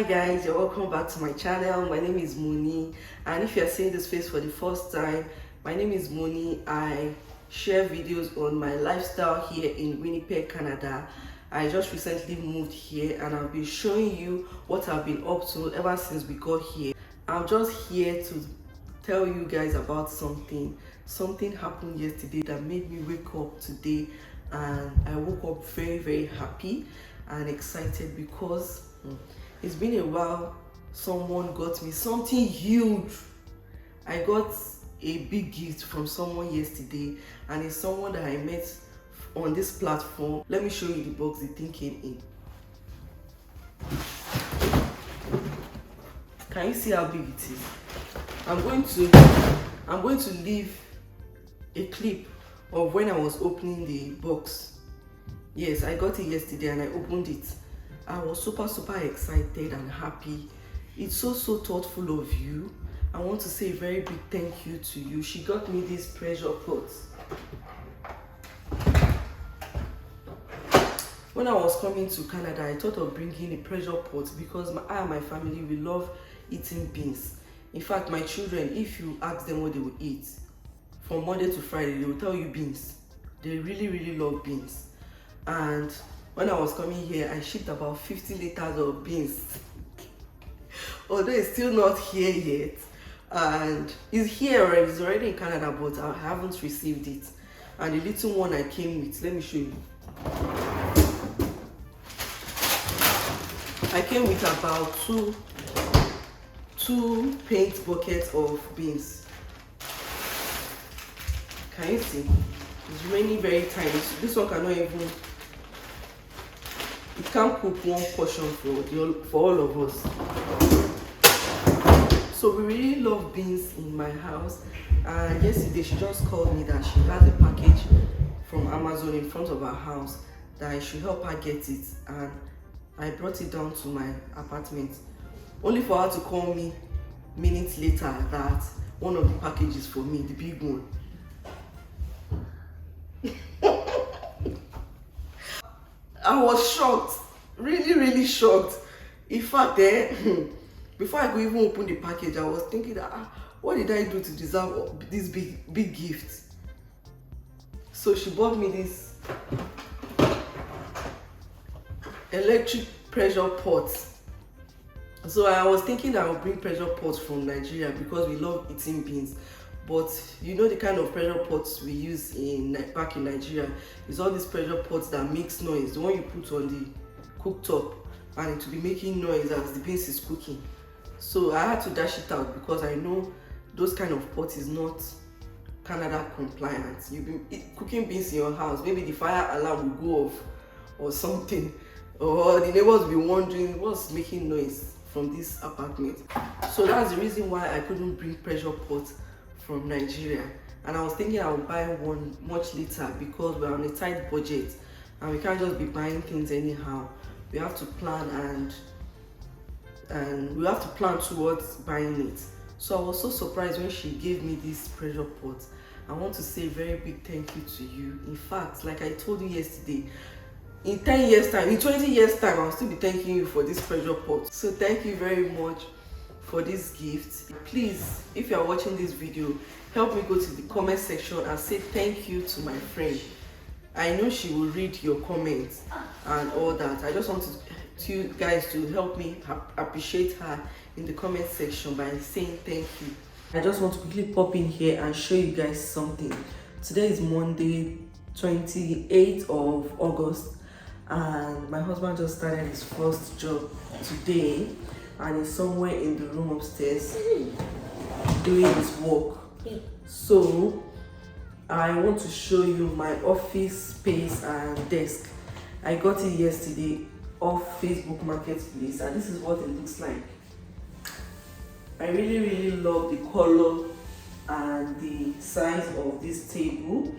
guys, you're welcome back to my channel. My name is Moni, and if you're seeing this face for the first time, my name is Moni. I share videos on my lifestyle here in Winnipeg, Canada. I just recently moved here and I'll be showing you what I've been up to ever since we got here. I'm just here to tell you guys about something happened yesterday that made me wake up today, and I woke up very happy and excited because it's been a while. Someone got me something huge. I got a big gift from someone yesterday, and it's someone that I met on this platform. Let me show you the box the thing came in. Can you see how big it is? I'm going to leave a clip of when I was opening the box. Yes, I got it yesterday and I opened it. I was super excited and happy. It's so thoughtful of you. I want to say a very big thank you to you. She got me this pressure pot. When I was coming to Canada, I thought of bringing a pressure pot because I and my family, we love eating beans. In fact, my children, if you ask them what they will eat, from Monday to Friday, they will tell you beans. They really love beans. And when I was coming here, I shipped about 50 liters of beans. Although it's still not here yet. And it's here already, it's already in Canada, but I haven't received it. And the little one I came with, let me show you. I came with about two paint buckets of beans. Can you see? It's really very tiny. So this one cannot even, it can't cook one portion for all of us. So we really love beans in my house. And yesterday she just called me that she has a package from Amazon in front of her house that I should help her get it, and I brought it down to my apartment, only for her to call me minutes later that one of the packages for me, the big one. I was shocked, really shocked. In fact, before I could even open the package, I was thinking that what did I do to deserve this big gift? So she bought me this electric pressure pot. So I was thinking that I would bring pressure pots from Nigeria because we love eating beans. But you know the kind of pressure pots we use back in Nigeria is all these pressure pots that makes noise, the one you put on the cooktop, and it will be making noise as the beans is cooking. So I had to dash it out because I know those kind of pots is not Canada compliant. You've been cooking beans in your house, maybe the fire alarm will go off or something, or the neighbors will be wondering what's making noise from this apartment. So that's the reason why I couldn't bring pressure pots from Nigeria, and I was thinking I would buy one much later because we're on a tight budget and we can't just be buying things anyhow. We have to plan and we have to plan towards buying it. So I was so surprised when she gave me this pressure pot. I want to say a very big thank you to you. In fact, like I told you yesterday, in 10 years time, in 20 years time, I'll still be thanking you for this pressure pot. So thank you very much for this gift. Please, if you are watching this video, help me go to the comment section and say thank you to my friend. I know she will read your comments and all that. I just want you guys to help me appreciate her in the comment section by saying thank you. I just want to quickly pop in here and show you guys something. Today is Monday, 28th of August, and my husband just started his first job today, and he's somewhere in the room upstairs doing his work. So I want to show you my office space and desk. I got it yesterday off Facebook Marketplace, and this is what it looks like. I really love the color and the size of this table.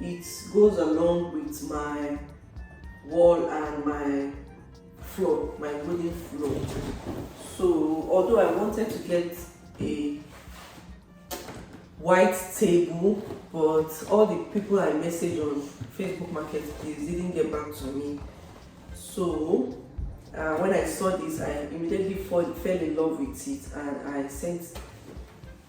It goes along with my wall and my floor, my wooden floor. So although I wanted to get a white table, but all the people I messaged on Facebook Marketplace didn't get back to me. So When I saw this, I immediately fell in love with it, and I sent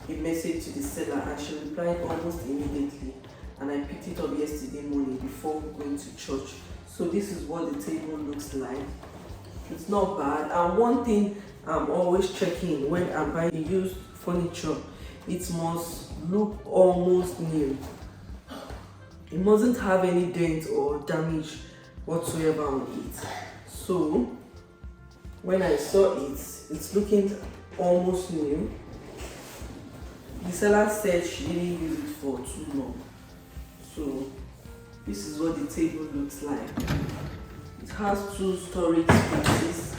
a message to the seller, and she replied almost immediately, and I picked it up yesterday morning before going to church. So this is what the table looks like. It's not bad. And one thing I'm always checking when I'm buying used furniture, it must look almost new. It mustn't have any dent or damage whatsoever on it. So when I saw it, it's looking almost new. The seller said she didn't use it for too long. So this is what the table looks like. It has 2 storage spaces,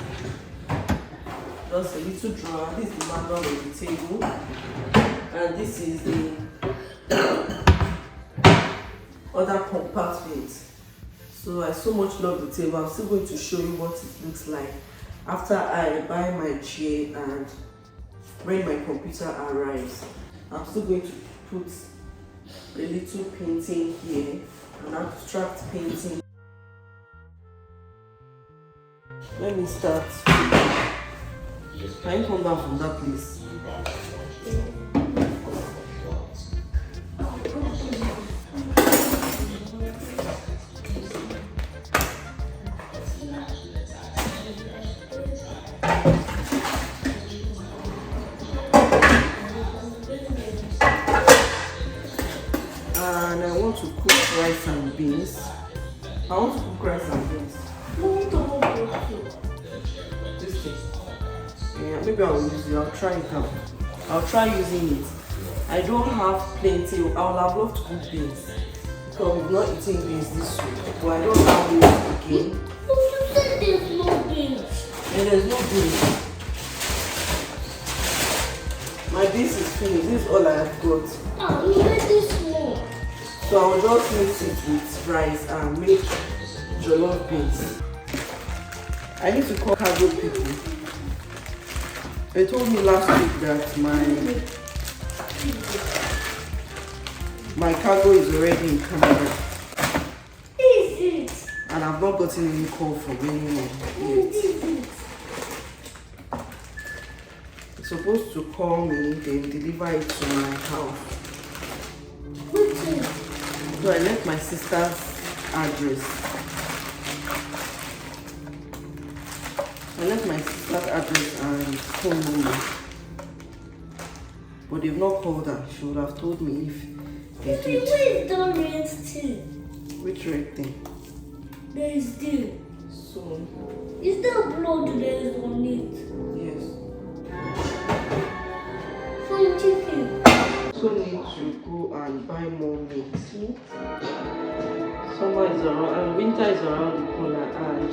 just a little drawer. This is the manual of the table, and this is the other compartment. So I so much love the table. I'm still going to show you what it looks like after I buy my chair and when my computer arrives. I'm still going to put a little painting here, an abstract painting. Let me start. Can you come down from that place? And I want to cook rice and beans. I want to cook rice and beans. This thing. Yeah, maybe I'll use it. I'll try it out. I'll try using it. I don't have plenty. I'll have loved to cook beans because we've not eaten beans this week. But I don't have beans again. You said there's no beans. And there's no beans. My beans is finished. This is all I have got. Ah, you made this more. So I'll just mix it with rice and make jollof beans. I need to call cargo people. They told me last week that my cargo is already in Canada. Is it? And I've not gotten any call from anyone yet. It's supposed to call me, then deliver it to my house. Which is? So I left my sister's address. I left my sister's address and phone number. But they've not called her. She would have told me if they did. Where is the red thing? Which red thing? There is this. So, Is there blood there is on it? yes. From chicken. So need to go and buy more meat. Summer is around and winter is around the corner, and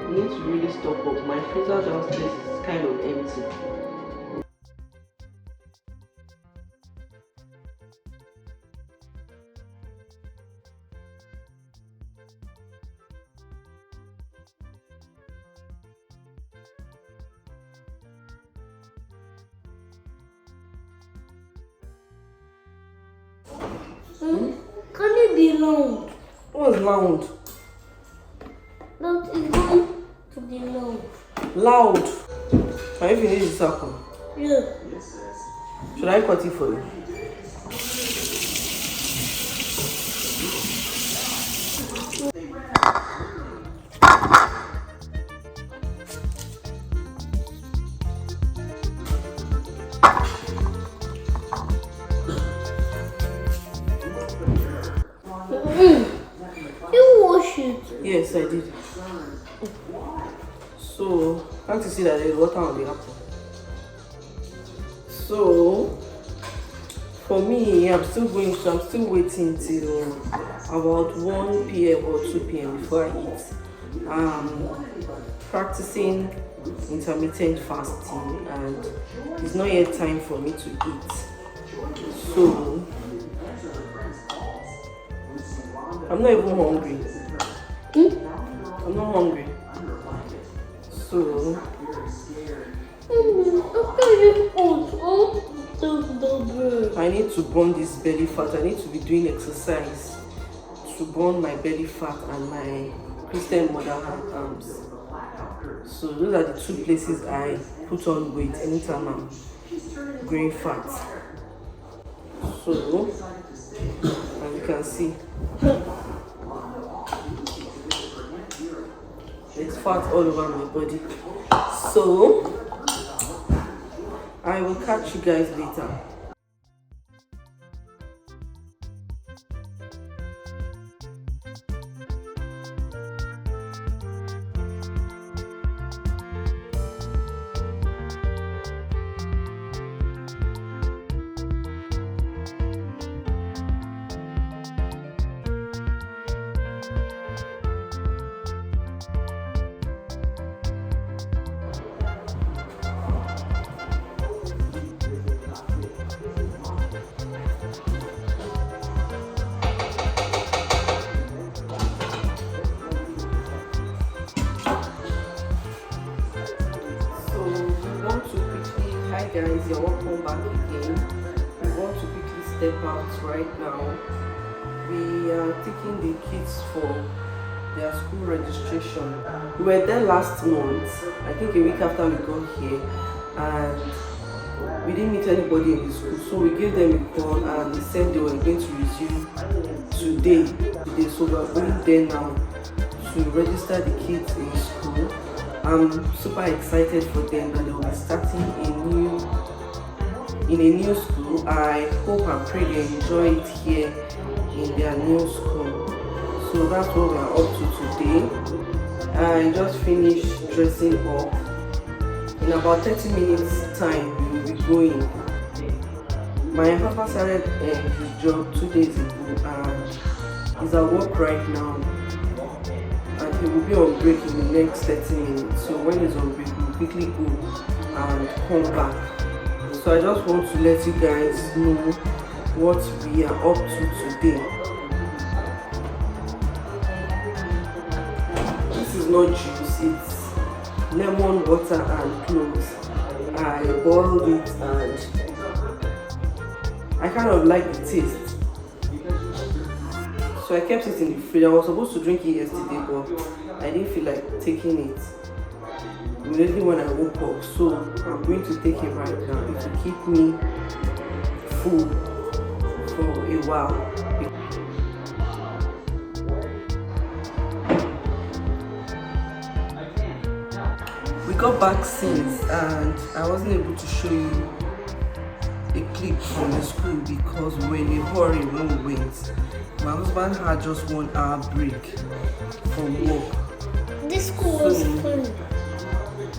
we need to really stock up. My freezer downstairs is kind of empty. Can it be loud? What's loud? That is going to be loud. Loud. Can you finish this circle? Yeah. Should I cut it for you? You wash it. Yes, I did. So, can't you see that there's water on the apple? So, for me, I'm still waiting till about 1 p.m. or 2 p.m. before I eat. Practicing intermittent fasting, and it's not yet time for me to eat. So, I'm not even hungry. I'm not hungry. So, I need to burn this belly fat. I need to be doing exercise to burn my belly fat and my Christian mother arms. So those are the two places I put on weight anytime I'm growing fat. So as you can see, there's fat all over my body. So I will catch you guys later. Guys, you're welcome back again. We want to quickly step out right now. We are taking the kids for their school registration. We were there last month, I think a week after we got here, and we didn't meet anybody in the school, so we gave them a call and they said they were going to resume today. So we are going there now to register the kids in school. I'm super excited for them that they will be starting in a new school. I hope and pray they enjoy it here in their new school. So that's what we are up to today. I just finished dressing up. In about 30 minutes time we will be going. My husband started his job 2 days ago and he's at work right now. And he will be on break in the next 30 minutes. So when he's on break, we'll quickly go and come back. So I just want to let you guys know what we are up to today. This is not juice, it's lemon water and cloves. I boiled it and I kind of like the taste. So I kept it in the fridge. I was supposed to drink it yesterday, but I didn't feel like taking it immediately when I woke up. So I'm going to take it right now. It will keep me full for a while. We got back since and I wasn't able to show you a clip from the school because we were in a hurry when we went. My husband had just 1 hour break from work. This school was fun.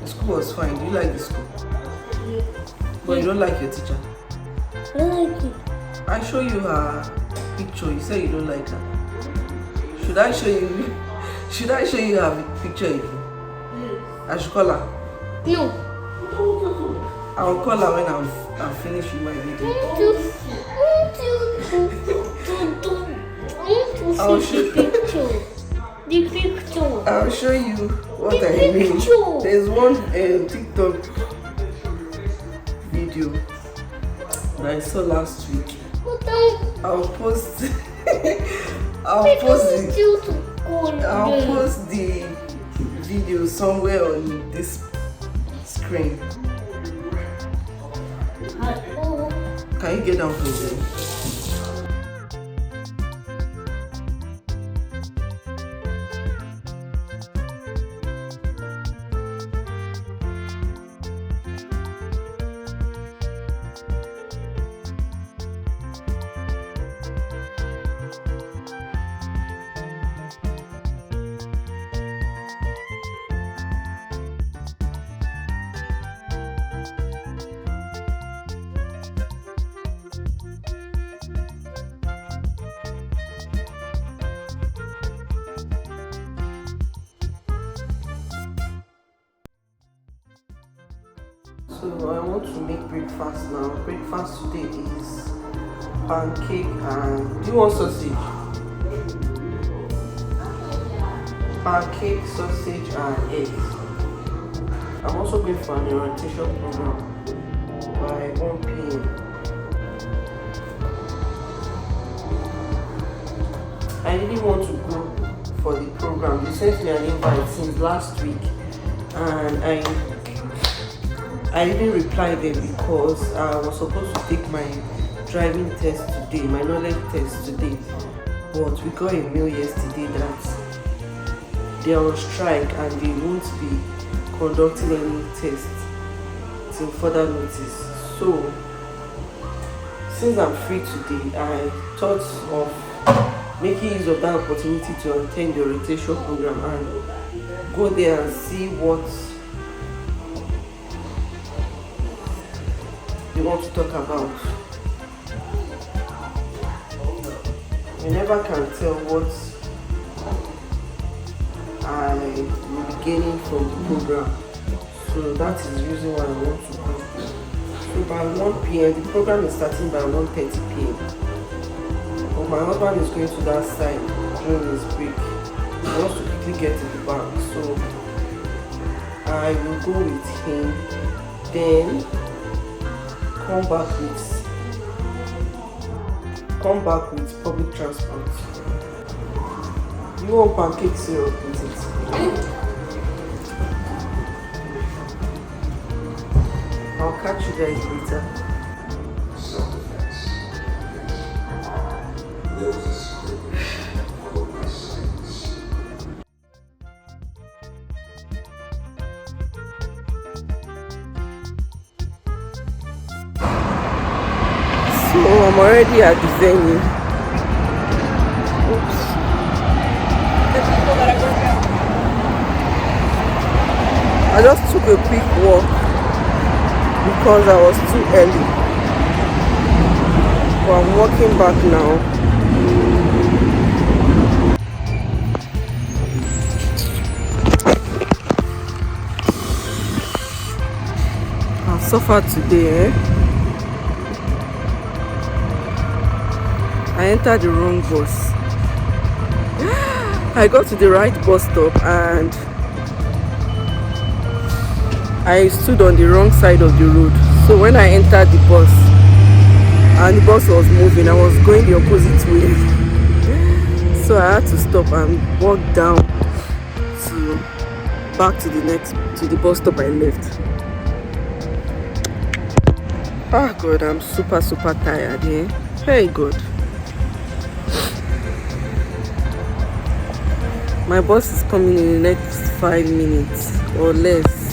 The school was fine. Do you like the school? Yeah. But you don't like your teacher? I like it. I show you her picture. You say you don't like her. Should I show you? Should I show you her picture again? Yes. I should call her. No. I'll call her when I'm finished with my video. I'll show you. The picture. I'll show you what I mean. There's one TikTok video that I saw last week. I'll post. I'll post the video somewhere on this screen. Can you get down from there? So I want to make breakfast now. Breakfast today is pancake and do you want sausage? Pancake, sausage and eggs. I'm also going for an orientation program by 1 p.m. I really want to go for the program. They sent me an invite since last week and I didn't reply them because I was supposed to take my driving test today, my knowledge test today, but we got a mail yesterday that they are on strike and they won't be conducting any tests till further notice. So since I'm free today, I thought of making use of that opportunity to attend the orientation program and go there and see what they want to talk about. You never can tell what I will be gaining from the program, so that is the reason why I want to go. So by 1 p.m, the program is starting by 1:30 p.m. But my husband is going to that side during his break. He wants to quickly get to the bank, so I will go with him, then come back with public transport. You want pancake syrup with it? I'll catch you guys later. So I'm already at the venue. Oops. I just took a quick walk because I was too early. But I'm walking back now. I've suffered today, I entered the wrong bus. I got to the right bus stop and I stood on the wrong side of the road. So when I entered the bus and the bus was moving, I was going the opposite way. So I had to stop and walk down back to the bus stop I left. Oh God, I'm super tired here. Hey God. My bus is coming in the next 5 minutes or less.